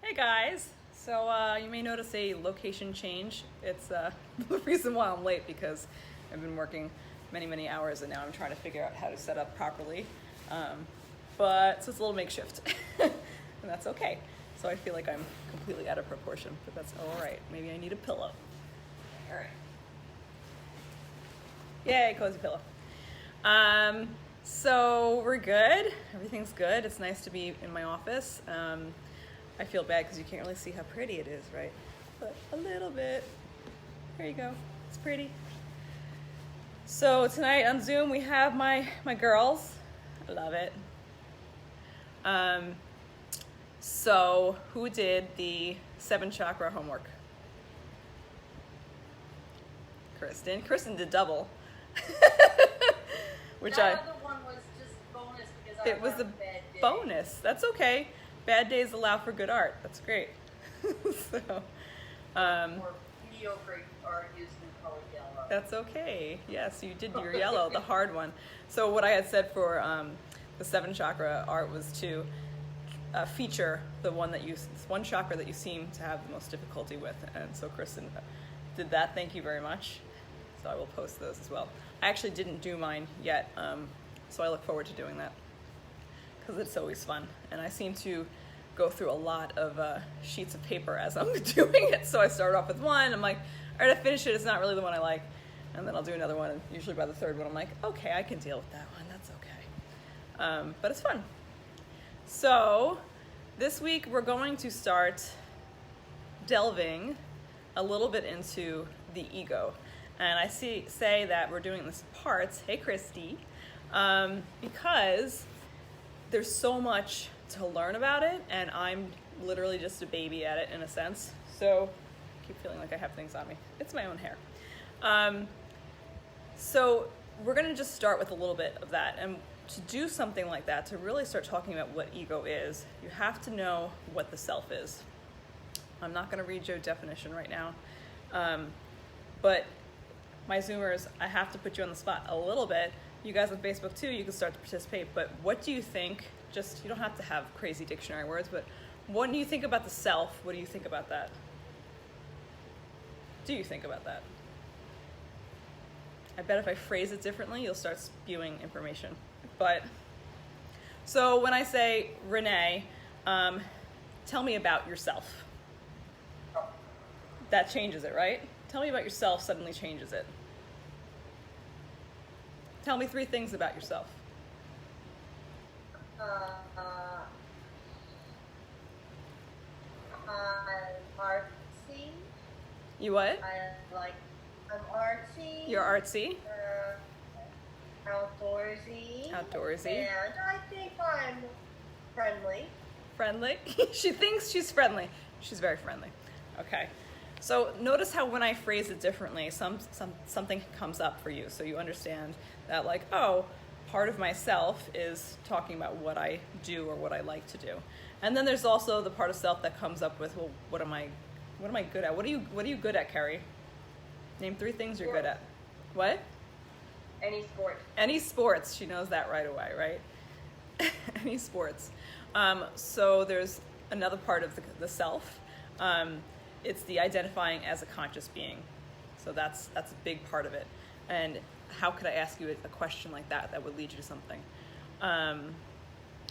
Hey guys, so you may notice a location change. It's the reason why I'm late because I've been working many hours and now I'm trying to figure out how to set up properly. But so it's a little makeshift and that's okay. So I feel like I'm completely out of proportion, but that's all right. Maybe I need a pillow. All right. Yay, cozy pillow. So we're good. Everything's good. It's nice to be in my office. I feel bad because you can't really see how pretty it is, right? But a little bit. There you go. It's pretty. So tonight on Zoom we have my girls. I love it. So who did the 7 chakra homework? Kristen. Kristen did double. Which that other one was just bonus because I it was a bad day. bonus. That's okay. Bad days allow for good art. That's great. So, Or mediocre art used in color yellow. that's okay. Yes, you did your yellow, the hard one. So what I had said for the 7 chakra art was to feature the one chakra that you seem to have the most difficulty with. And so Kristen did that. Thank you very much. So I will post those as well. I actually didn't do mine yet, so I look forward to doing that because it's always fun. And I seem to go through a lot of sheets of paper as I'm doing it. So I start off with one. I'm like, all right, I finish it. It's not really the one I like. And then I'll do another one. And usually by the third one, I'm like, okay, I can deal with that one. That's okay. But it's fun. So this week we're going to start delving a little bit into the ego. And I say that we're doing this parts, hey Christy, because there's so much to learn about it, and I'm literally just a baby at it in a sense. So I keep feeling like I have things on me. It's my own hair. So we're going to just start with a little bit of that. And to do something like that, to really start talking about what ego is, you have to know what the self is. I'm not going to read your definition right now, but my Zoomers, I have to put you on the spot a little bit. You guys on Facebook too, you can start to participate, but what do you think, just, you don't have to have crazy dictionary words, but when you think about the self, what do you think about that? Do you think about that? I bet if I phrase it differently, you'll start spewing information. But, so when I say, Renee, tell me about yourself. That changes it, right? Tell me about yourself suddenly changes it. Tell me 3 things about yourself. I'm artsy. You what? I'm artsy. You're artsy. Outdoorsy. Outdoorsy. And I think I'm friendly. Friendly. She thinks she's friendly. She's very friendly. Okay. So notice how when I phrase it differently, something comes up for you. So you understand that, like, oh, part of myself is talking about what I do or what I like to do. And then there's also the part of self that comes up with, well, what am I good at? What are you good at, Carrie? Name 3 things you're good at. What? Any sport. Any sports. She knows that right away, right? Any sports. So there's another part of the self. It's the identifying as a conscious being. So that's a big part of it. And how could I ask you a question like that would lead you to something? All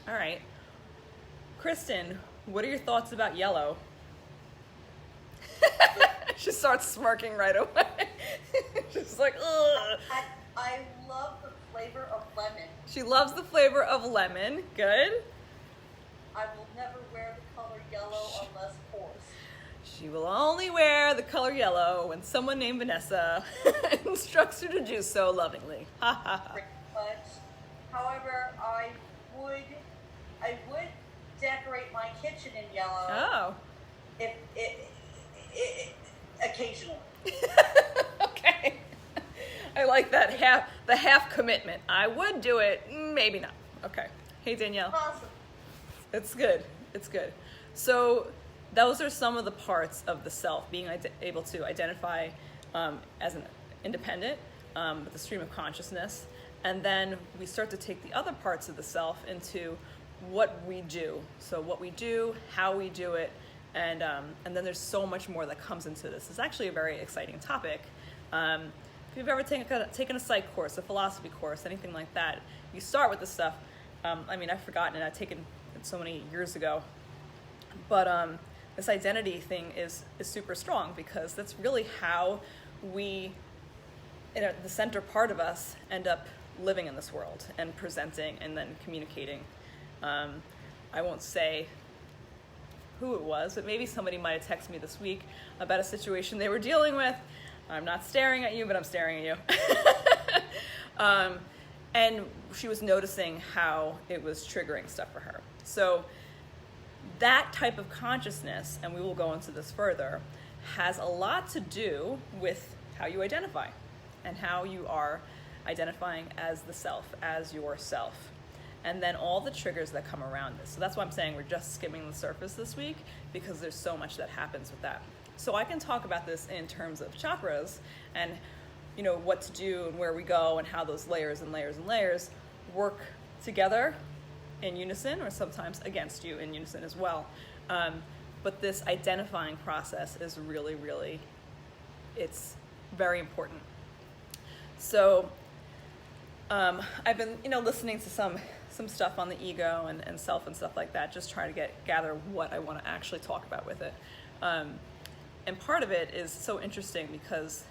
right. Kristen, what are your thoughts about yellow? She starts smirking right away. She's like, ugh. I love the flavor of lemon. She loves the flavor of lemon. Good. I will never wear the color yellow unless forced. She will only wear the color yellow when someone named Vanessa instructs her to do so lovingly. Ha ha ha. Pretty much. However, I would decorate my kitchen in yellow. Oh. If occasionally. Okay. I like that half commitment. I would do it, maybe not. Okay. Hey Danielle. Awesome. It's good. It's good. So those are some of the parts of the self, being able to identify as an independent with the stream of consciousness. And then we start to take the other parts of the self into what we do. So what we do, how we do it, And then there's so much more that comes into this. It's actually a very exciting topic. If you've ever taken a psych course, a philosophy course, anything like that, you start with this stuff. I've forgotten it. I've taken it so many years ago. But this identity thing is super strong, because that's really how we, the center part of us, end up living in this world and presenting and then communicating. I won't say who it was, but maybe somebody might have texted me this week about a situation they were dealing with. I'm not staring at you, but I'm staring at you. And she was noticing how it was triggering stuff for her. So that type of consciousness, and we will go into this further, has a lot to do with how you identify and how you are identifying as the self, as yourself. And then all the triggers that come around this. So that's why I'm saying we're just skimming the surface this week, because there's so much that happens with that. So I can talk about this in terms of chakras and what to do and where we go and how those layers and layers and layers work together in unison, or sometimes against you in unison as well. But this identifying process is really, really, it's very important. So I've been, listening to some stuff on the ego and self and stuff like that, just trying to gather what I want to actually talk about with it. And part of it is so interesting, because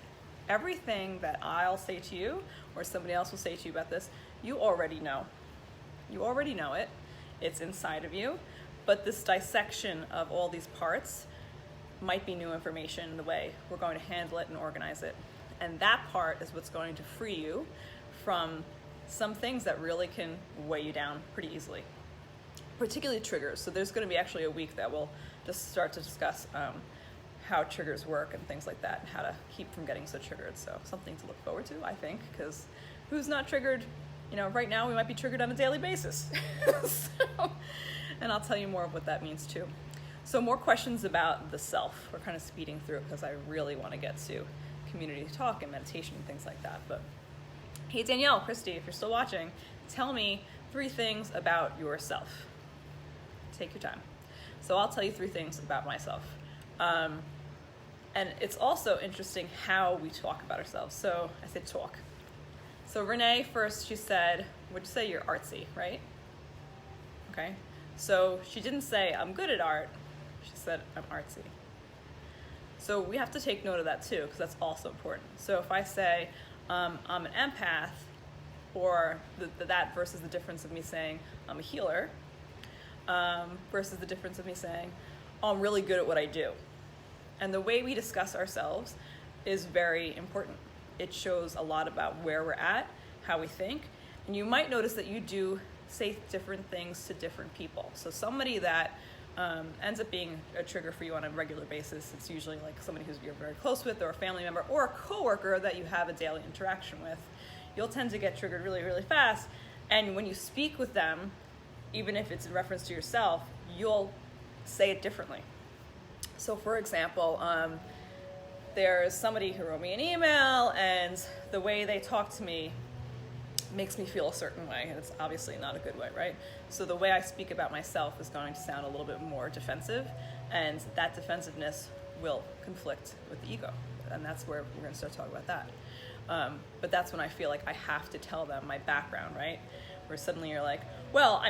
everything that I'll say to you or somebody else will say to you about this, you already know. You already know it. It's inside of you. But this dissection of all these parts might be new information in the way we're going to handle it and organize it. And that part is what's going to free you from some things that really can weigh you down pretty easily, particularly triggers. So there's going to be actually a week that we'll just start to discuss how triggers work and things like that, and how to keep from getting so triggered. So something to look forward to, I think, because who's not triggered? Right now we might be triggered on a daily basis. And I'll tell you more of what that means too. So more questions about the self. We're kind of speeding through it because I really want to get to community talk and meditation and things like that. But hey, Danielle, Christy, if you're still watching, tell me 3 things about yourself. Take your time. So I'll tell you 3 things about myself. And it's also interesting how we talk about ourselves. So I said talk. So Renee first, she said, would you say you're artsy, right? Okay. So she didn't say I'm good at art. She said I'm artsy. So we have to take note of that too, because that's also important. So if I say I'm an empath, or that versus the difference of me saying I'm a healer, versus the difference of me saying, oh, I'm really good at what I do. And the way we discuss ourselves is very important. It shows a lot about where we're at, how we think, and you might notice that you do say different things to different people. So somebody that ends up being a trigger for you on a regular basis, it's usually like somebody who's you're very close with, or a family member, or a coworker that you have a daily interaction with. You'll tend to get triggered really, really fast. And when you speak with them, even if it's in reference to yourself, you'll say it differently. So for example, there's somebody who wrote me an email, and the way they talk to me makes me feel a certain way, and it's obviously not a good way, right? So the way I speak about myself is going to sound a little bit more defensive, and that defensiveness will conflict with the ego, and that's where we're going to start talking about that. But that's when I feel like I have to tell them my background, right? Where suddenly you're like, well,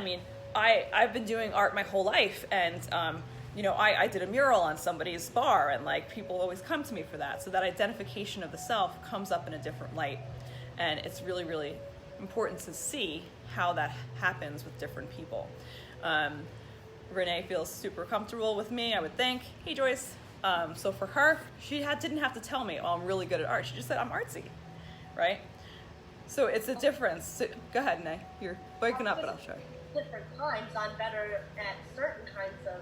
I've been doing art my whole life, and I did a mural on somebody's bar, and like people always come to me for that. So that identification of the self comes up in a different light, and it's really, really important to see how that happens with different people. Renee feels super comfortable with me, I would think. Hey, Joyce. So for her, she didn't have to tell me, oh, I'm really good at art. She just said, I'm artsy, right? So it's a difference. So, go ahead, Nay. You're waking up, but I'll show you. Different times, I'm better at certain kinds of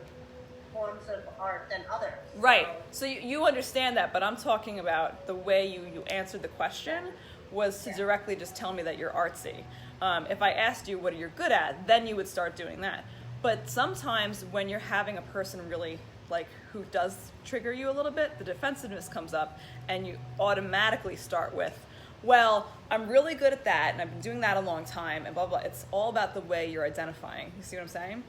forms of art than others. Right. So you understand that, but I'm talking about the way you answered the question was to directly just tell me that you're artsy. If I asked you what you're good at, then you would start doing that. But sometimes when you're having a person really who does trigger you a little bit, the defensiveness comes up, and you automatically start with, well, I'm really good at that, and I've been doing that a long time, and blah, blah. It's all about the way you're identifying. You see what I'm saying?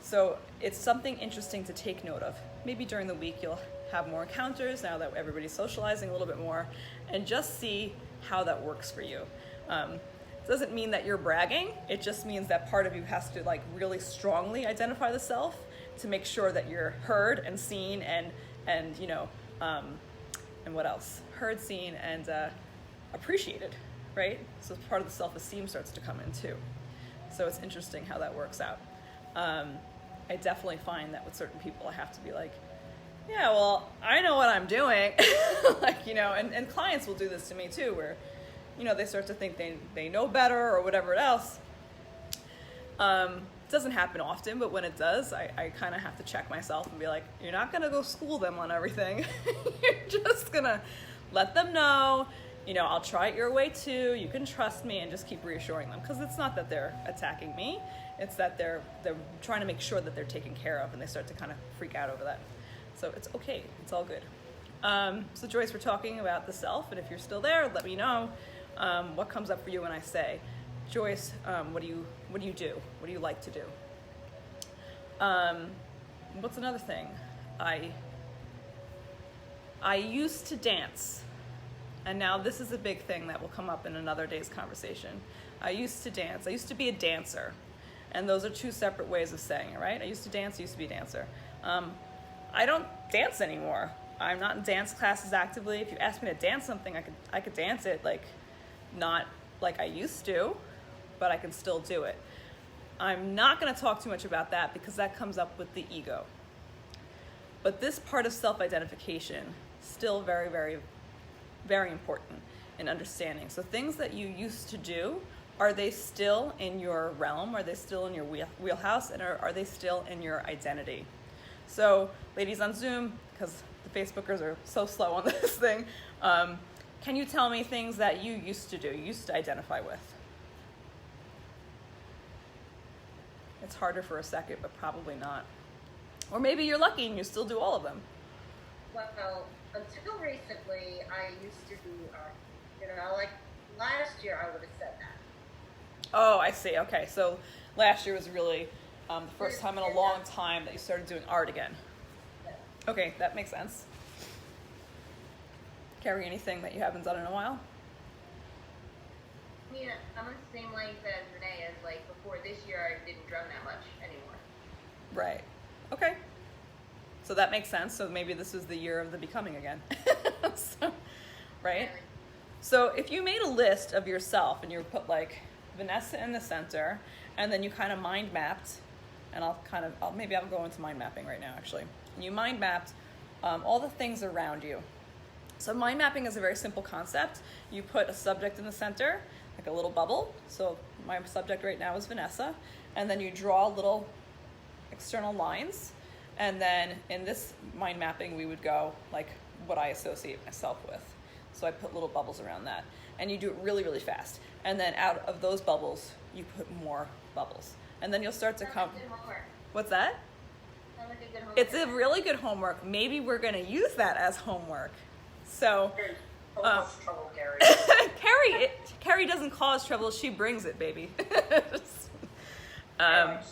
So it's something interesting to take note of. Maybe during the week you'll have more encounters now that everybody's socializing a little bit more, and just see how that works for you. It doesn't mean that you're bragging. It just means that part of you has to like really strongly identify the self to make sure that you're heard and seen and you know, and what else? Heard, seen, and appreciated, right? So part of the self-esteem starts to come in too. So it's interesting how that works out. I definitely find that with certain people I have to be like, yeah, well, I know what I'm doing. Like, you know, and clients will do this to me too, where, you know, they start to think they know better or whatever else. It doesn't happen often, but when it does, I kind of have to check myself and be like, you're not going to go school them on everything. You're just going to let them know, you know, I'll try it your way too. You can trust me, and just keep reassuring them. Because it's not that they're attacking me. It's that they're trying to make sure that they're taken care of, and they start to kind of freak out over that. So it's okay. It's all good. So Joyce, we're talking about the self, and if you're still there, let me know what comes up for you when I say, Joyce, what do you do? What do you like to do? What's another thing? I used to dance, and now this is a big thing that will come up in another day's conversation. I used to dance. I used to be a dancer, and those are two separate ways of saying it, right? I used to dance. I used to be a dancer. I don't dance anymore. I'm not in dance classes actively. If you ask me to dance something, I could dance it, like not like I used to, but I can still do it. I'm not going to talk too much about that because that comes up with the ego. But this part of self-identification, still very, very, very important in understanding. So things that you used to do, are they still in your realm? Are they still in your wheelhouse? And are they still in your identity? So ladies on Zoom, because the Facebookers are so slow on this thing, can you tell me things that you used to do, you used to identify with? It's harder for a second, but probably not. Or maybe you're lucky and you still do all of them. Well, until recently, I used to do, like last year I would have said that. Oh, I see. Okay, so last year was really the first time in a long time that you started doing art again. Yeah. Okay, that makes sense. Carrie, anything that you haven't done in a while? I mean, I'm on the same length as Renee, as like before this year I didn't drum that much anymore. Right. Okay. So that makes sense. So maybe this is the year of the becoming again. So, right? So if you made a list of yourself and you put like Vanessa in the center, and then you kind of mind mapped, and maybe I'll go into mind mapping right now actually. And you mind mapped all the things around you. So mind mapping is a very simple concept. You put a subject in the center, like a little bubble. So my subject right now is Vanessa. And then you draw little external lines. And then in this mind mapping, we would go like what I associate myself with. So I put little bubbles around that. And you do it really, really fast. And then out of those bubbles, you put more bubbles. And then you'll start to come. Good homework. What's that? Sounds like a good homework. It's a really good homework. Maybe we're going to use that as homework. So, Trouble, Gary. Carrie doesn't cause trouble. She brings it, baby. So much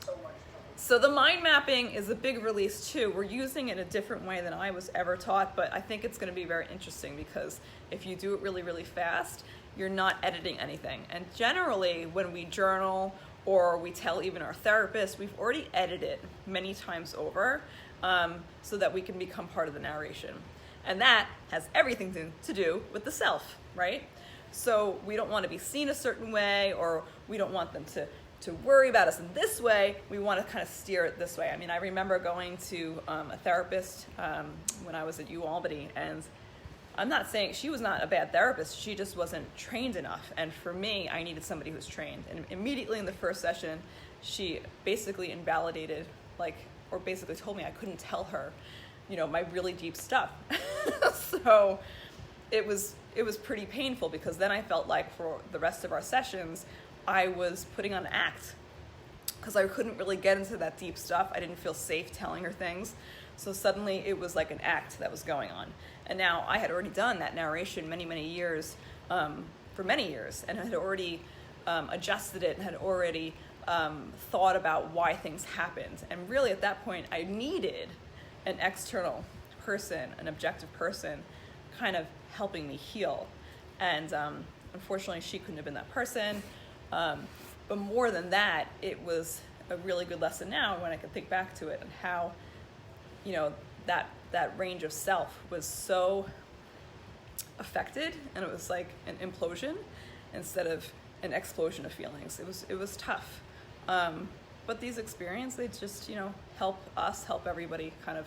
trouble. So the mind mapping is a big release too. We're using it in a different way than I was ever taught, but I think it's going to be very interesting because if you do it really, really fast, you're not editing anything. And generally, when we journal or we tell even our therapist, we've already edited it many times over so that we can become part of the narration. And that has everything to do with the self, right? So we don't want to be seen a certain way, or we don't want them to worry about us in this way. We want to kind of steer it this way. I mean, I remember going to a therapist when I was at UAlbany, and I'm not saying she was not a bad therapist. She just wasn't trained enough. And for me, I needed somebody who was trained. And immediately in the first session, she basically invalidated, or basically told me I couldn't tell her, my really deep stuff. So it was pretty painful because then I felt like for the rest of our sessions, I was putting on an act because I couldn't really get into that deep stuff. I didn't feel safe telling her things. So suddenly it was like an act that was going on. And now I had already done that narration many, many years, for many years, and had already adjusted it and had already thought about why things happened. And really at that point, I needed an external person, an objective person, kind of helping me heal. And unfortunately, she couldn't have been that person. But more than that, it was a really good lesson now when I can think back to it, and how, you know, that range of self was so affected, and it was like an implosion instead of an explosion of feelings. It was tough. But these experiences, they just, you know, help us, help everybody kind of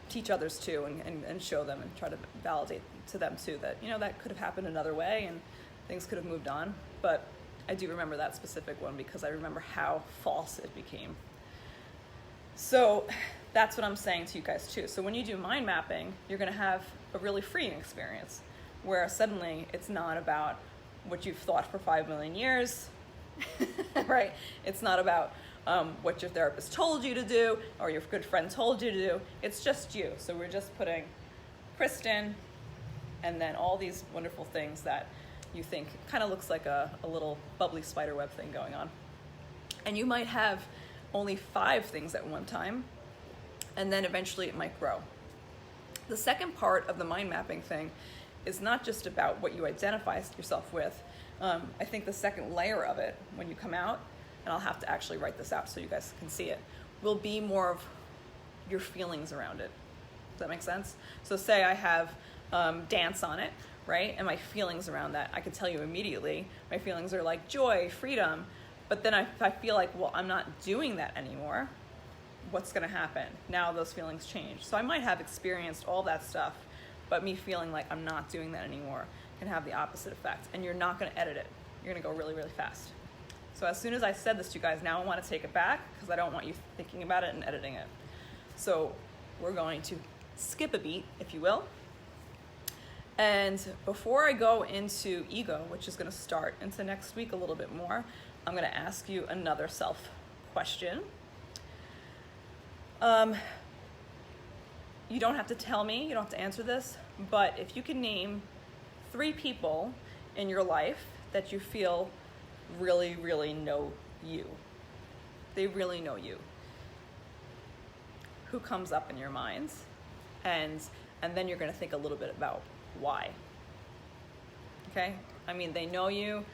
teach others too, and show them and try to validate to them too that, you know, that could have happened another way and things could have moved on. But I do remember that specific one because I remember how false it became. So that's what I'm saying to you guys too. So when you do mind mapping, you're going to have a really freeing experience where suddenly it's not about what you've thought for 5 million years, right? It's not about what your therapist told you to do or your good friend told you to do. It's just you. So we're just putting Kristen and then all these wonderful things that you think kind of looks like a little bubbly spider web thing going on. And you might have only 5 things at one time, and then eventually it might grow. The second part of the mind mapping thing is not just about what you identify yourself with. I think the second layer of it, when you come out, and I'll have to actually write this out so you guys can see it, will be more of your feelings around it. Does that make sense? So say I have dance on it, right? And my feelings around that, I can tell you immediately. My feelings are like joy, freedom. But then if I feel like, well, I'm not doing that anymore, what's going to happen? Now those feelings change. So I might have experienced all that stuff, but me feeling like I'm not doing that anymore can have the opposite effect. And you're not going to edit it. You're going to go really, really fast. So as soon as I said this to you guys, now I want to take it back because I don't want you thinking about it and editing it. So we're going to skip a beat, if you will. And before I go into ego, which is going to start into next week a little bit more, I'm going to ask you another self question. You don't have to tell me, you don't have to answer this, but if you can name 3 people in your life that you feel really, really know you. They really know you. Who comes up in your minds? And then you're going to think a little bit about why. Okay? I mean, they know you.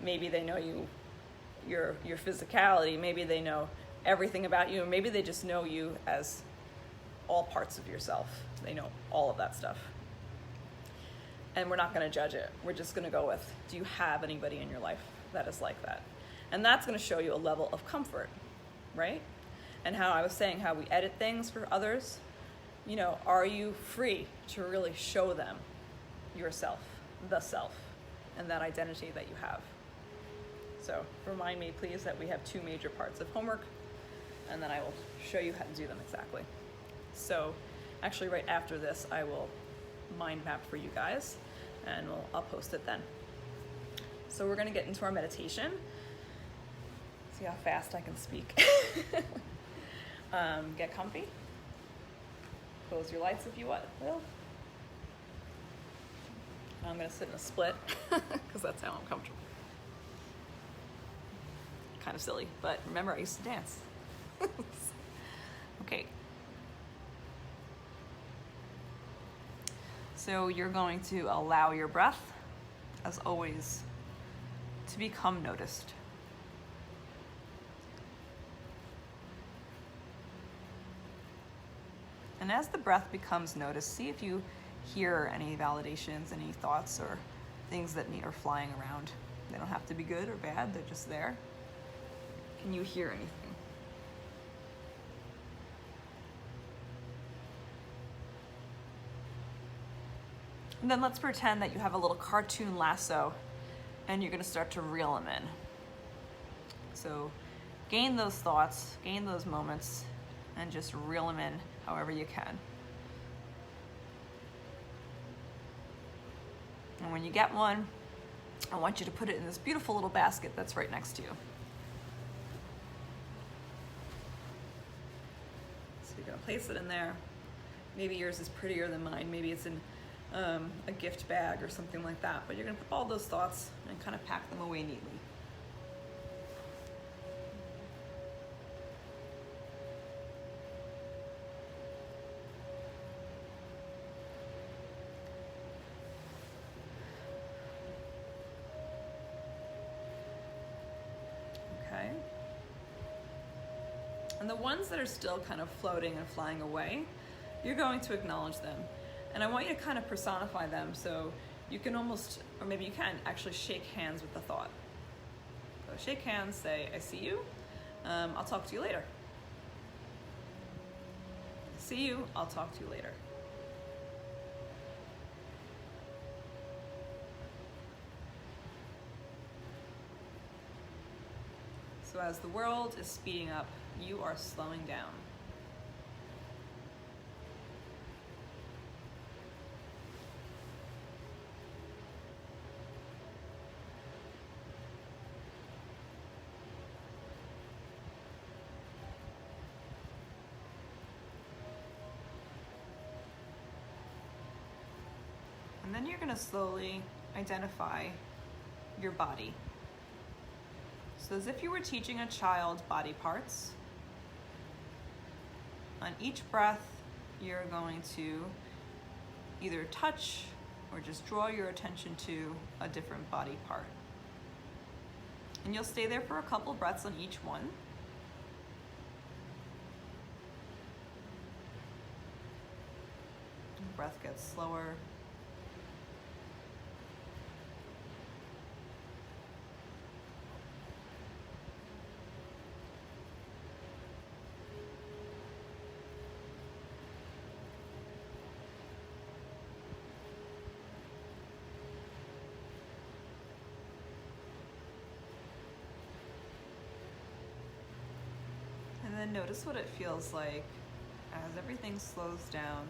Maybe they know you, your physicality. Maybe they know everything about you. Maybe they just know you as all parts of yourself. They know all of that stuff. And we're not going to judge it. We're just going to go with, do you have anybody in your life that is like that? And that's going to show you a level of comfort, right? And how I was saying how we edit things for others. You know, are you free to really show them yourself, the self, and that identity that you have? So remind me, please, that we have 2 major parts of homework, and then I will show you how to do them exactly. So actually right after this, I will mind map for you guys, and I'll post it then. So we're going to get into our meditation. See how fast I can speak. Get comfy. Close your lights if you will. I'm going to sit in a split because that's how I'm comfortable. Kind of silly, but remember, I used to dance. Okay. So you're going to allow your breath, as always, to become noticed. And as the breath becomes noticed, see if you hear any validations, any thoughts or things that are flying around. They don't have to be good or bad, they're just there. Can you hear anything? And then let's pretend that you have a little cartoon lasso and you're going to start to reel them in. So gain those thoughts, gain those moments, and just reel them in however you can. And when you get one, I want you to put it in this beautiful little basket that's right next to you. So you're going to place it in there. Maybe yours is prettier than mine. Maybe it's in a gift bag or something like that. But you're going to put all those thoughts and kind of pack them away neatly. And the ones that are still kind of floating and flying away, you're going to acknowledge them. And I want you to kind of personify them so you can almost, or maybe you can, actually shake hands with the thought. So shake hands, say, I see you, I'll talk to you later. I see you, I'll talk to you later. So as the world is speeding up, you are slowing down. And then you're going to slowly identify your body. So as if you were teaching a child body parts, on each breath, you're going to either touch or just draw your attention to a different body part. And you'll stay there for a couple breaths on each one. The breath gets slower. And then notice what it feels like as everything slows down.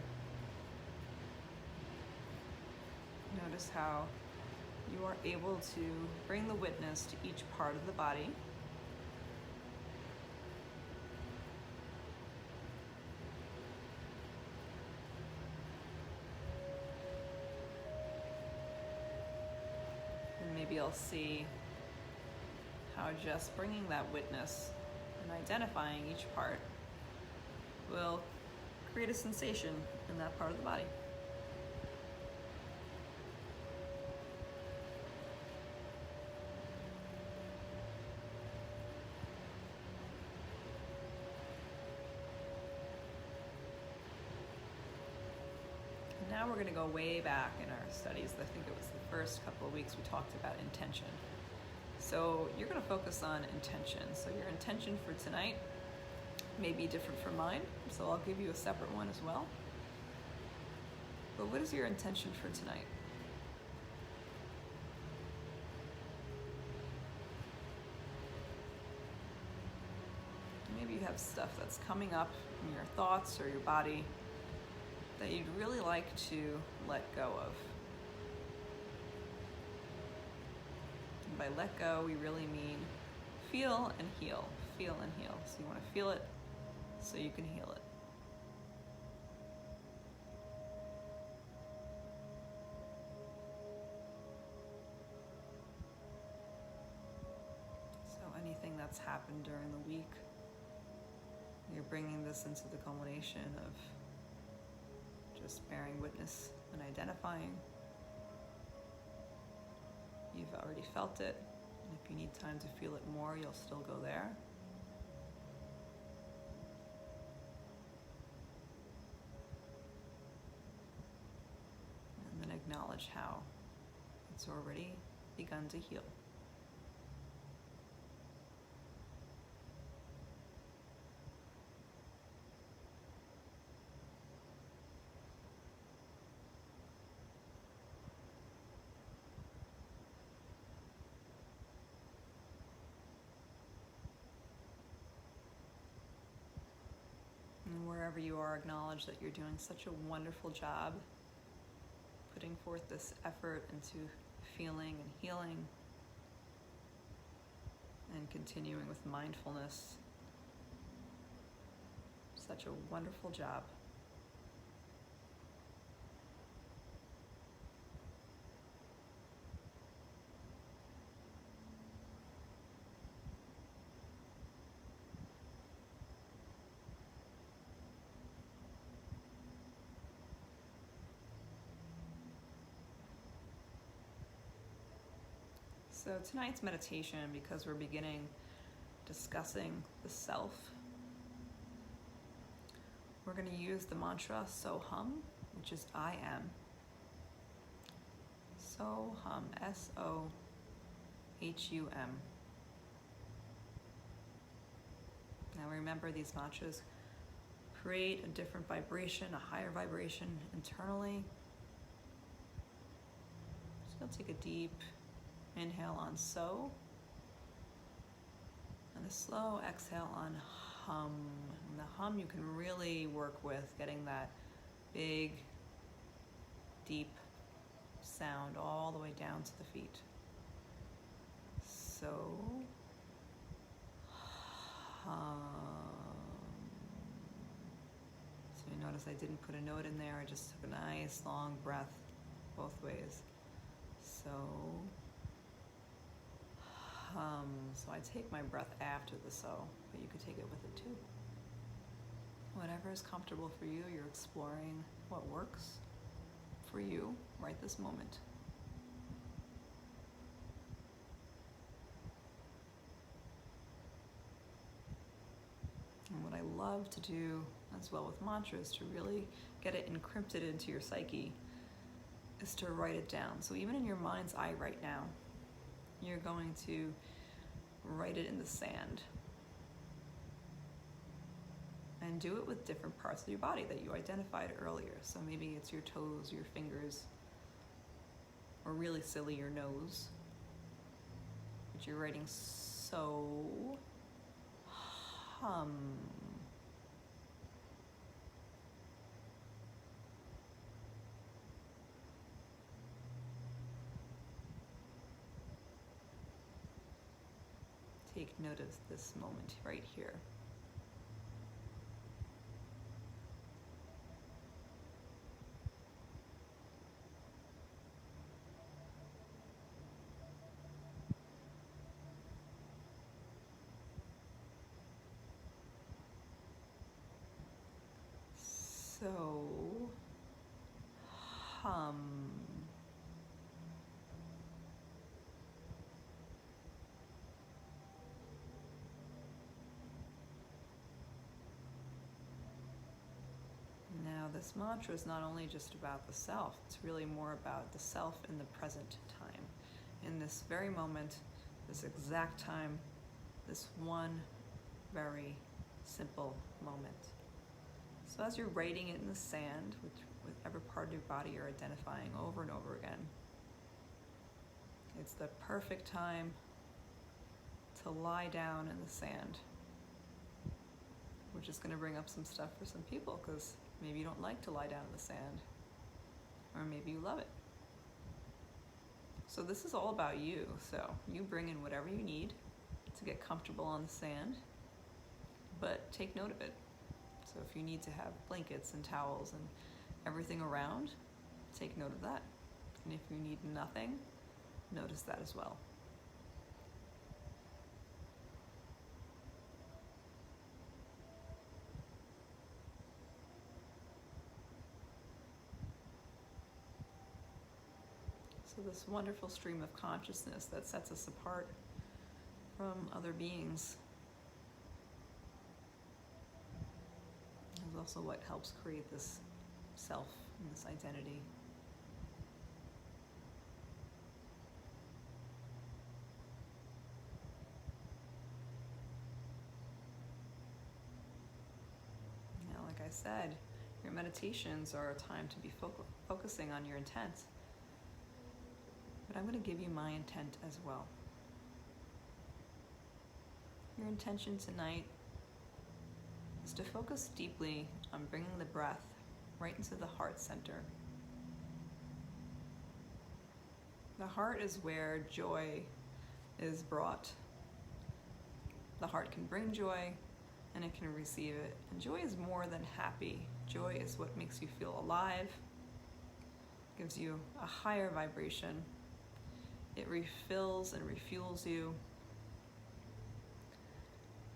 Notice how you are able to bring the witness to each part of the body. And maybe you'll see how just bringing that witness and identifying each part will create a sensation in that part of the body. And now we're going to go way back in our studies. I think it was the first couple of weeks we talked about intention. So you're going to focus on intention. So your intention for tonight may be different from mine, so I'll give you a separate one as well. But what is your intention for tonight? Maybe you have stuff that's coming up in your thoughts or your body that you'd really like to let go of. By let go, we really mean feel and heal, feel and heal. So you want to feel it so you can heal it. So anything that's happened during the week, you're bringing this into the culmination of just bearing witness and identifying. You've already felt it, and if you need time to feel it more, you'll still go there. And then acknowledge how it's already begun to heal. And wherever you are, acknowledge that you're doing such a wonderful job putting forth this effort into feeling and healing and continuing with mindfulness. Such a wonderful job. So tonight's meditation, because we're beginning discussing the self, we're going to use the mantra Soham, which is I am. Soham, S-O-H-U-M. Now remember, these mantras create a different vibration, a higher vibration internally. So you'll take a deep inhale on So, and a slow exhale on Hum. And the hum you can really work with, getting that big, deep sound all the way down to the feet. So, hum. So you notice I didn't put a note in there, I just took a nice long breath both ways. So, hum. So I take my breath after the so, but you could take it with it too. Whatever is comfortable for you, you're exploring what works for you right this moment. And what I love to do as well with mantras, to really get it encrypted into your psyche, is to write it down. So even in your mind's eye right now, you're going to write it in the sand. And do it with different parts of your body that you identified earlier. So maybe it's your toes, your fingers, or really silly, your nose. But you're writing so, hum. Take note of this moment right here. So, hum. Now, this mantra is not only just about the self, it's really more about the self in the present time. In this very moment, this exact time, this one very simple moment. So as you're writing it in the sand, with every part of your body you're identifying over and over again, it's the perfect time to lie down in the sand, which is going to bring up some stuff for some people, because maybe you don't like to lie down in the sand, or maybe you love it. So this is all about you. So you bring in whatever you need to get comfortable on the sand, but take note of it. So if you need to have blankets and towels and everything around, take note of that. And if you need nothing, notice that as well. So this wonderful stream of consciousness that sets us apart from other beings is also what helps create this self and this identity. Now, like I said, your meditations are a time to be focusing on your intent. But I'm going to give you my intent as well. Your intention tonight is to focus deeply on bringing the breath right into the heart center. The heart is where joy is brought. The heart can bring joy, and it can receive it. And joy is more than happy. Joy is what makes you feel alive, gives you a higher vibration. It refills and refuels you.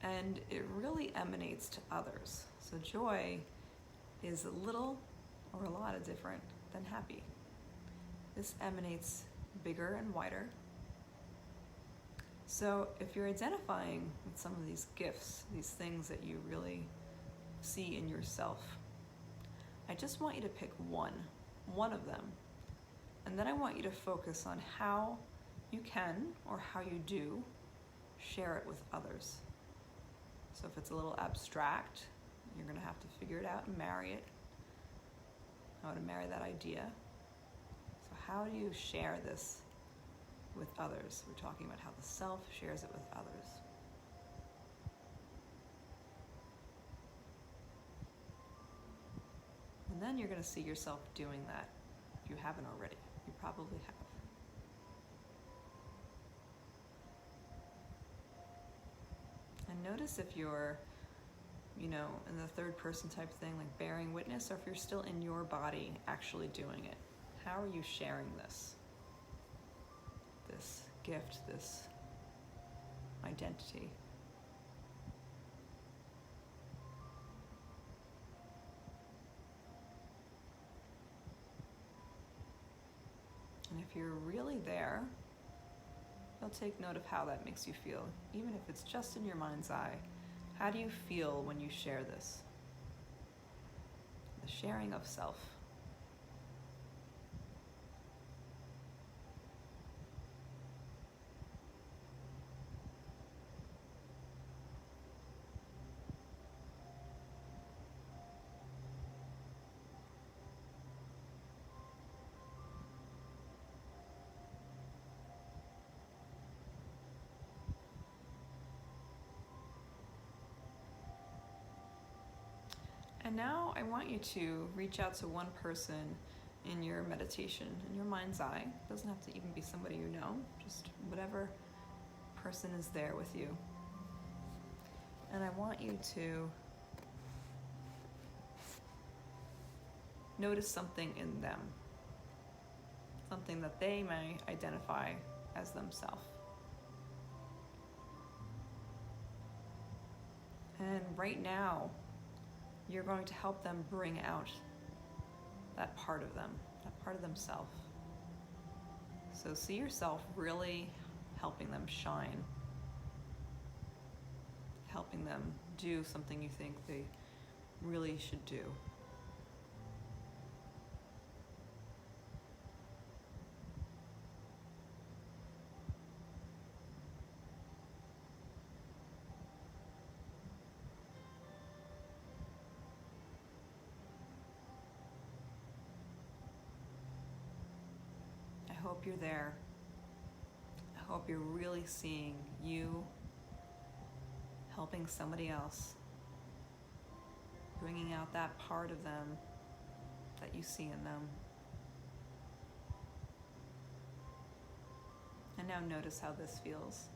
And it really emanates to others. So joy is a little or a lot of different than happy. This emanates bigger and wider. So if you're identifying with some of these gifts, these things that you really see in yourself I just want you to pick one of them. And then I want you to focus on how you can, or how you do, share it with others. So if it's a little abstract, you're going to have to figure it out and marry it. How to marry that idea. So how do you share this with others? We're talking about how the self shares it with others. And then you're going to see yourself doing that. If you haven't already, you probably have. And notice if you're, in the third person type thing, like bearing witness, or if you're still in your body actually doing it. How are you sharing this gift, this identity? And if you're really there, you'll take note of how that makes you feel, even if it's just in your mind's eye. How do you feel when you share this? The sharing of self. And now I want you to reach out to one person in your meditation, in your mind's eye. It doesn't have to even be somebody you know, just whatever person is there with you. And I want you to notice something in them, something that they may identify as themselves. And right now, you're going to help them bring out that part of them, that part of themselves. So see yourself really helping them shine, helping them do something you think they really should do. I hope you're there. I hope you're really seeing you helping somebody else, bringing out that part of them that you see in them. And now notice how this feels.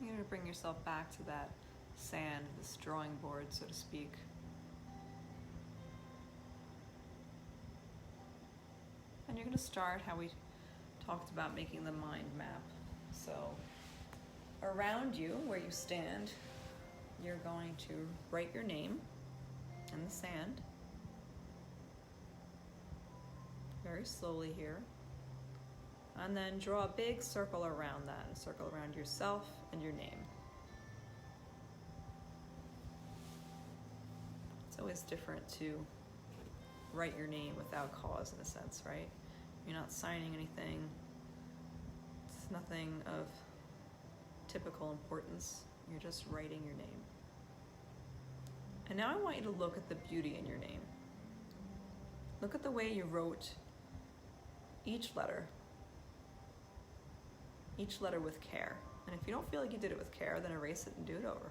You're going to bring yourself back to that sand, this drawing board, so to speak. And you're going to start how we talked about making the mind map. So around you, where you stand, you're going to write your name in the sand. Very slowly here. And then draw a big circle around that, a circle around yourself and your name. It's always different to write your name without cause, in a sense, right? You're not signing anything. It's nothing of typical importance. You're just writing your name. And now I want you to look at the beauty in your name. Look at the way you wrote each letter with care. And if you don't feel like you did it with care, then erase it and do it over.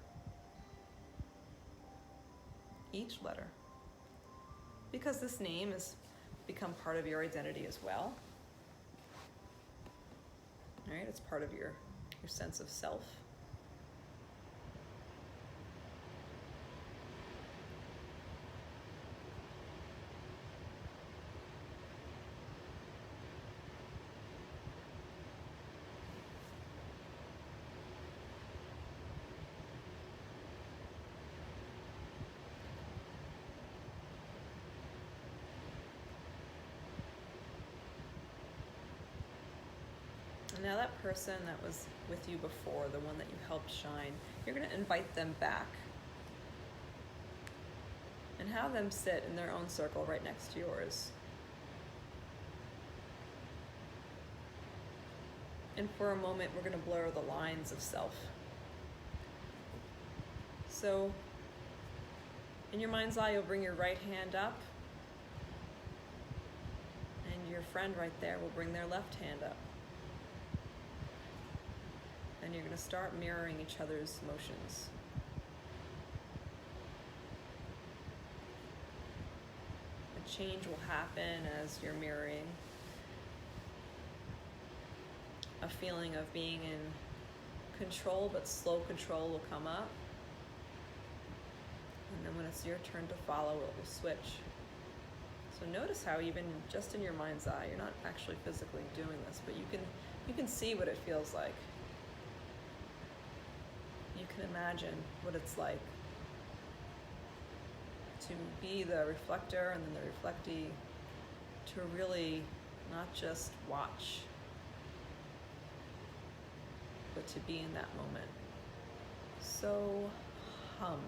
Each letter. because this name has become part of your identity as well. All right, it's part of your sense of self. And now that person that was with you before, the one that you helped shine, you're going to invite them back. And have them sit in their own circle right next to yours. And for a moment, we're going to blur the lines of self. So, in your mind's eye, you'll bring your right hand up. And your friend right there will bring their left hand up. And you're going to start mirroring each other's motions. A change will happen as you're mirroring. A feeling of being in control, but slow control will come up. And then when it's your turn to follow, it will switch. So notice how even just in your mind's eye, you're not actually physically doing this, but you can see what it feels like. You can imagine what it's like to be the reflector and then the reflectee, to really not just watch, but to be in that moment. So hum.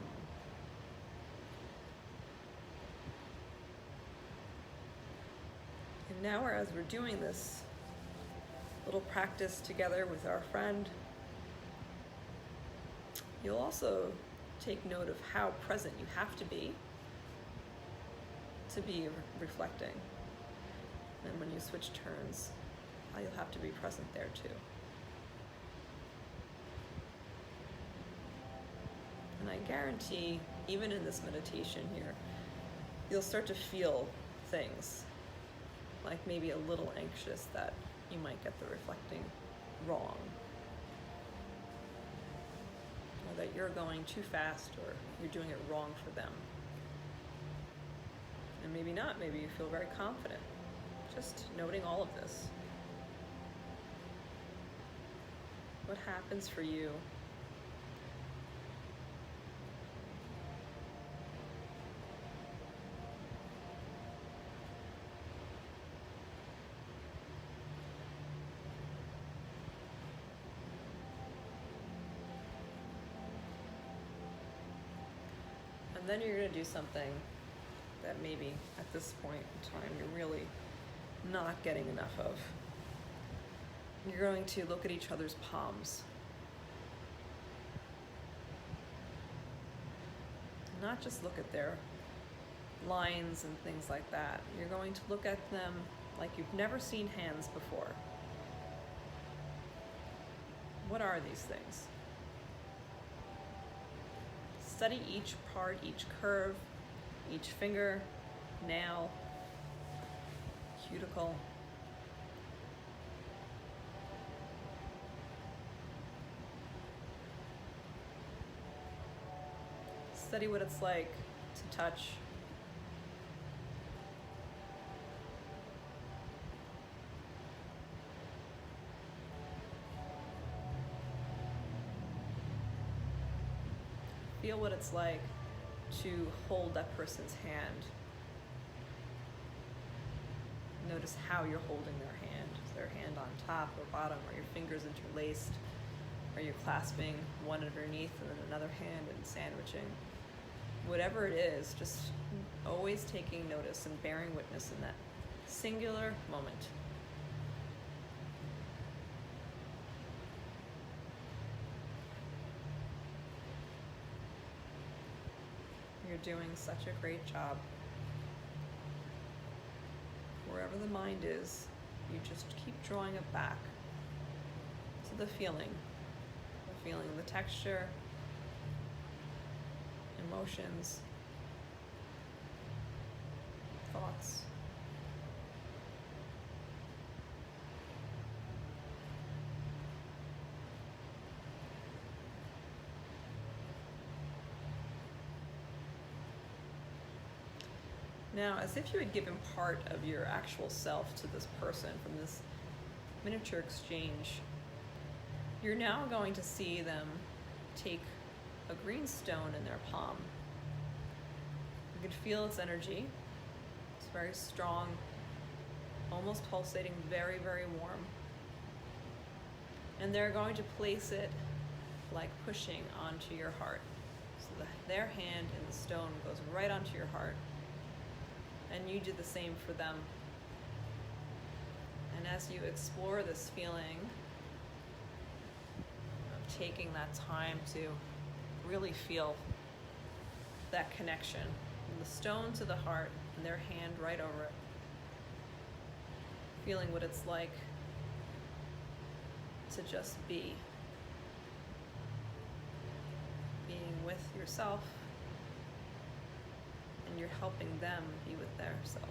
And now, as we're doing this little practice together with our friend, you'll also take note of how present you have to be reflecting. And when you switch turns, how you'll have to be present there too. And I guarantee, even in this meditation here, you'll start to feel things, like maybe a little anxious that you might get the reflecting wrong. Or that you're going too fast, or you're doing it wrong for them. And maybe not, maybe you feel very confident. Just noting all of this. What happens for you? And then you're going to do something that maybe at this point in time you're really not getting enough of. You're going to look at each other's palms. Not just look at their lines and things like that. You're going to look at them like you've never seen hands before. What are these things? Study each part, each curve, each finger, nail, cuticle. Study what it's like to touch. Feel what it's like to hold that person's hand. Notice how you're holding their hand. Is their hand on top or bottom? Are your fingers interlaced? Are you clasping one underneath and then another hand and sandwiching? Whatever it is, just always taking notice and bearing witness in that singular moment. You're doing such a great job. Wherever the mind is, you just keep drawing it back to the feeling of the texture, emotions, thoughts. Now, as if you had given part of your actual self to this person from this miniature exchange, you're now going to see them take a green stone in their palm. You can feel its energy. It's very strong, almost pulsating, very, very warm. And they're going to place it like pushing onto your heart. So their hand in the stone goes right onto your heart. And you do the same for them. And as you explore this feeling of taking that time to really feel that connection, from the stone to the heart and their hand right over it, feeling what it's like to just being with yourself, and you're helping them be with their self.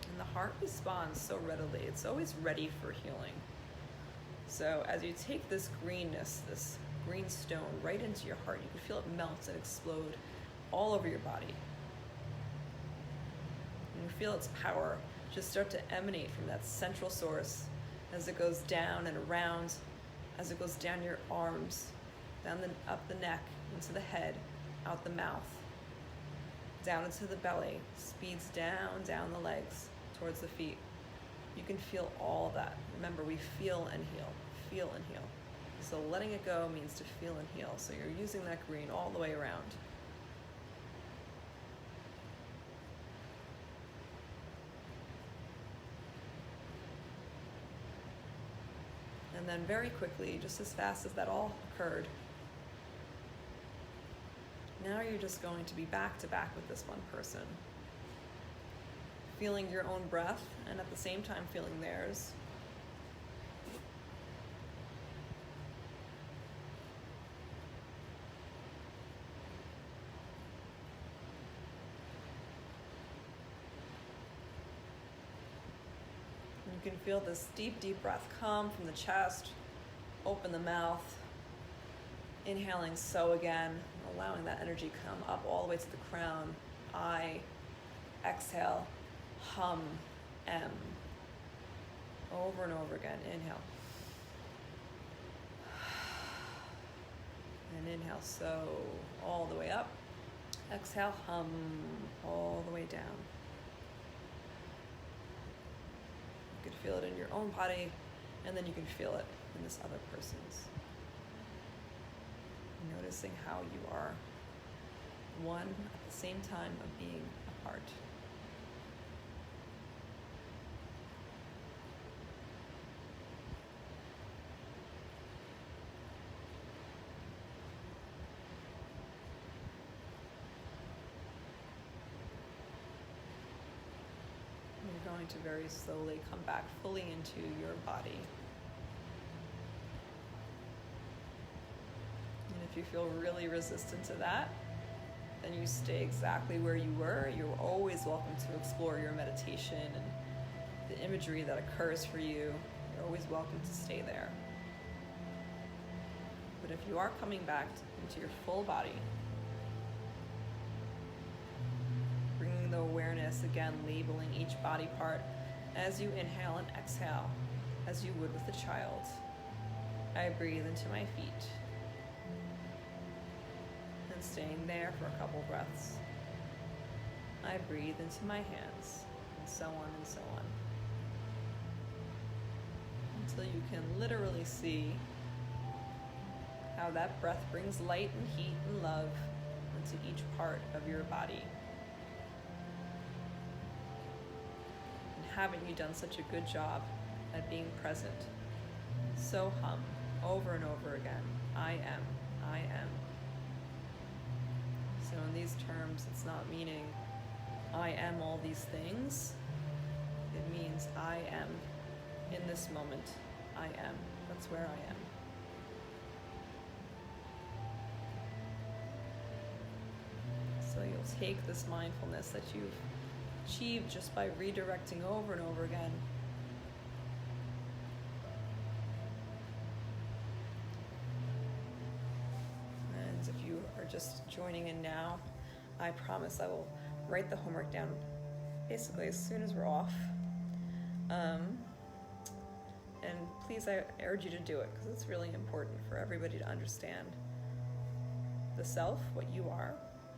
And the heart responds so readily. It's always ready for healing. So as you take this greenness, this green stone right into your heart, you can feel it melt and explode all over your body. And you feel its power just start to emanate from that central source as it goes down and around, as it goes down your arms, up the neck, into the head, out the mouth, down into the belly, speeds down the legs, towards the feet. You can feel all of that. Remember, we feel and heal, feel and heal. So letting it go means to feel and heal. So you're using that green all the way around. And then very quickly, just as fast as that all occurred, now you're just going to be back to back with this one person, feeling your own breath and at the same time feeling theirs. You can feel this deep, deep breath come from the chest, open the mouth, inhaling so again, allowing that energy come up all the way to the crown. I exhale, hum, M. Over and over again. Inhale. And inhale, so all the way up. Exhale, hum, all the way down. You can feel it in your own body, and then you can feel it in this other person's. Noticing how you are one at the same time of being apart. You're going to very slowly come back fully into your body. If you feel really resistant to that, then you stay exactly where you were. You're always welcome to explore your meditation and the imagery that occurs for you. You're always welcome to stay there. But if you are coming back into your full body, bringing the awareness, again, labeling each body part as you inhale and exhale, as you would with a child. I breathe into my feet. Staying there for a couple breaths. I breathe into my hands, and so on and so on. Until you can literally see how that breath brings light and heat and love into each part of your body. And haven't you done such a good job at being present? So hum over and over again. I am, I am. So in these terms, it's not meaning I am all these things. It means I am in this moment. I am. That's where I am. So you'll take this mindfulness that you've achieved just by redirecting over and over again. And if you are just joining in now, I promise I will write the homework down basically as soon as we're off. And please, I urge you to do it, because it's really important for everybody to understand the self, what you are,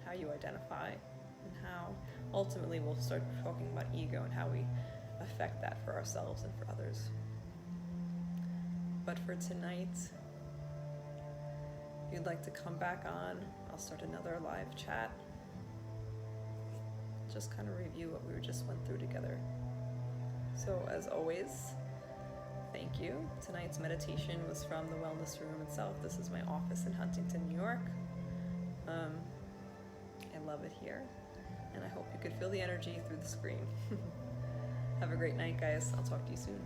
how you identify, and how ultimately we'll start talking about ego and how we affect that for ourselves and for others. But for tonight, if you'd like to come back on, I'll start another live chat. Just kind of review what we just went through together. So as always, thank you. Tonight's meditation was from the Wellness Room itself. This is my office in Huntington, New York. I love it here, and I hope you could feel the energy through the screen. Have a great night, guys. I'll talk to you soon.